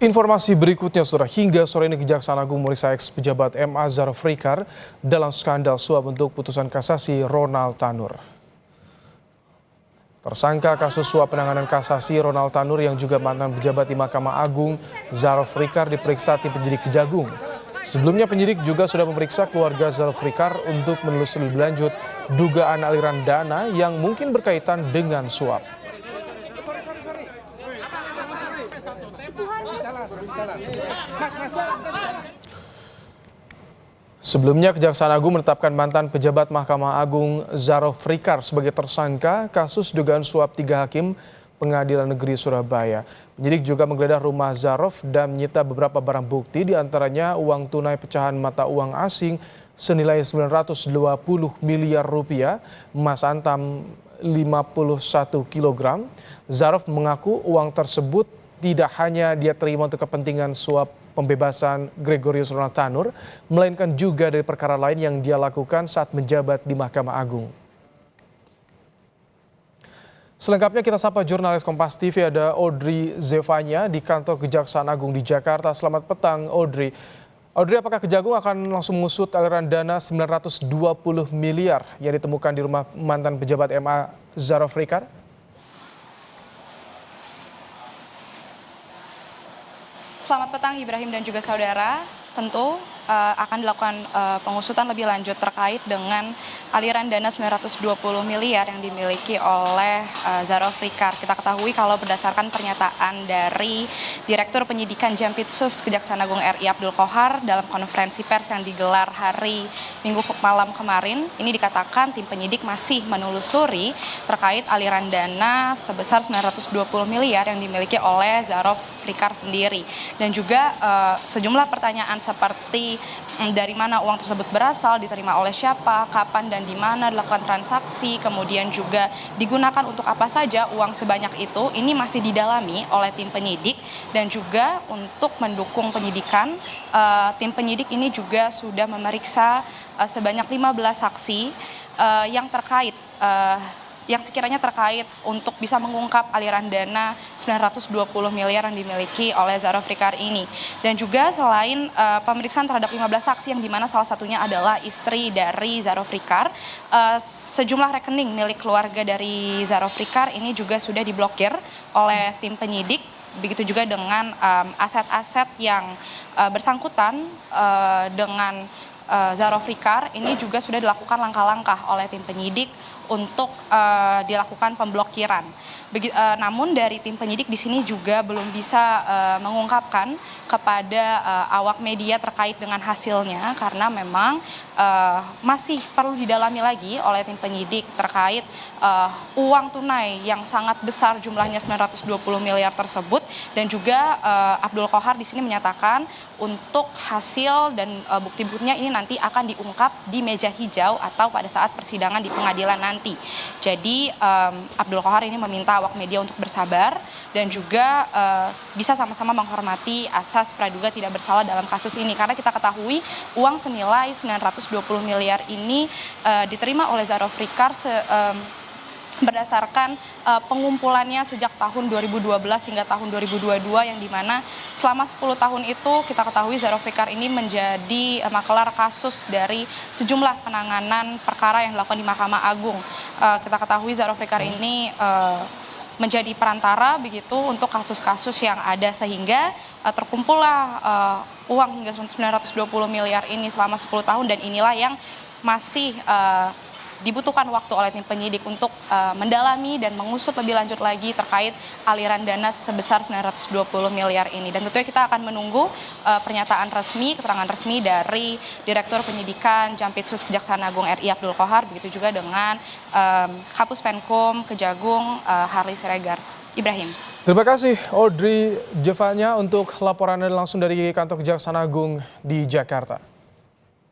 Informasi berikutnya, Saudara, hingga sore ini Kejaksaan Agung memeriksa ex-pejabat MA Zaraf Rikar dalam skandal suap untuk putusan kasasi Ronald Tanur. Tersangka kasus suap penanganan kasasi Ronald Tanur yang juga mantan pejabat di Mahkamah Agung, Zaraf Rikar diperiksa tim penyidik Kejagung. Sebelumnya penyidik juga sudah memeriksa keluarga Zaraf Rikar untuk menelusuri lebih lanjut dugaan aliran dana yang mungkin berkaitan dengan suap. Sebelumnya Kejaksaan Agung menetapkan mantan pejabat Mahkamah Agung Zaraf Rikar sebagai tersangka kasus dugaan suap 3 hakim Pengadilan Negeri Surabaya. Penyidik juga menggeledah rumah Zaraf dan menyita beberapa barang bukti, diantaranya uang tunai pecahan mata uang asing senilai 920 miliar rupiah, emas antam 51 kg. Zaraf mengaku uang tersebut tidak hanya dia terima untuk kepentingan suap pembebasan Gregorius Ronald Tanur, melainkan juga dari perkara lain yang dia lakukan saat menjabat di Mahkamah Agung. Selengkapnya kita sapa jurnalis Kompas TV, ada Audrey Zevanya di kantor Kejaksaan Agung di Jakarta. Selamat petang, Audrey. Audrey, apakah Kejagung akan langsung mengusut aliran dana 920 miliar yang ditemukan di rumah mantan pejabat MA Zaraf Rikar? Selamat petang Ibrahim dan juga saudara. Tentu akan dilakukan pengusutan lebih lanjut terkait dengan aliran dana 920 miliar yang dimiliki oleh Zaraf Rikar. Kita ketahui kalau berdasarkan pernyataan dari Direktur Penyidikan Jampitsus Kejaksaan Agung RI Abdul Qohar dalam konferensi pers yang digelar hari Minggu malam kemarin, ini dikatakan tim penyidik masih menelusuri terkait aliran dana sebesar 920 miliar yang dimiliki oleh Zaraf Rikar sendiri. Dan juga sejumlah pertanyaan seperti dari mana uang tersebut berasal, diterima oleh siapa, kapan dan di mana dilakukan transaksi, kemudian juga digunakan untuk apa saja uang sebanyak itu, ini masih didalami oleh tim penyidik. Dan juga untuk mendukung penyidikan, tim penyidik ini juga sudah memeriksa sebanyak 15 saksi yang terkait yang sekiranya terkait untuk bisa mengungkap aliran dana 920 miliar yang dimiliki oleh Zaraf Rikar ini. Dan juga selain pemeriksaan terhadap 15 saksi yang dimana salah satunya adalah istri dari Zaraf Rikar, sejumlah rekening milik keluarga dari Zaraf Rikar ini juga sudah diblokir oleh tim penyidik. Begitu juga dengan aset-aset yang bersangkutan dengan Zaraf Rikar, ini juga sudah dilakukan langkah-langkah oleh tim penyidik untuk dilakukan pemblokiran. Namun dari tim penyidik di sini juga belum bisa mengungkapkan kepada awak media terkait dengan hasilnya, karena memang masih perlu didalami lagi oleh tim penyidik terkait uang tunai yang sangat besar jumlahnya 920 miliar tersebut. Dan juga Abdul Qohar di sini menyatakan untuk hasil dan bukti-buktinya ini nanti akan diungkap di meja hijau atau pada saat persidangan di pengadilan nanti. Jadi Abdul Qohar ini meminta awak media untuk bersabar dan juga bisa sama-sama menghormati asas praduga tidak bersalah dalam kasus ini. Karena kita ketahui uang senilai 920 miliar ini diterima oleh Zaraf Rikar berdasarkan pengumpulannya sejak tahun 2012 hingga tahun 2022, yang dimana selama 10 tahun itu kita ketahui Zaraf Rikar ini menjadi makelar kasus dari sejumlah penanganan perkara yang dilakukan di Mahkamah Agung. Kita ketahui Zaraf Rikar ini menjadi perantara begitu untuk kasus-kasus yang ada, sehingga terkumpullah uang hingga 920 miliar ini selama 10 tahun, dan inilah yang masih dibutuhkan waktu oleh tim penyidik untuk mendalami dan mengusut lebih lanjut lagi terkait aliran dana sebesar 920 miliar ini. Dan tentunya kita akan menunggu pernyataan resmi, keterangan resmi dari Direktur Penyidikan Jampitsus Kejaksaan Agung RI Abdul Qohar, begitu juga dengan Kapus Penkum Kejagung Harley Siregar. Ibrahim. Terima kasih Audrey Zevanya untuk laporannya langsung dari kantor Kejaksaan Agung di Jakarta.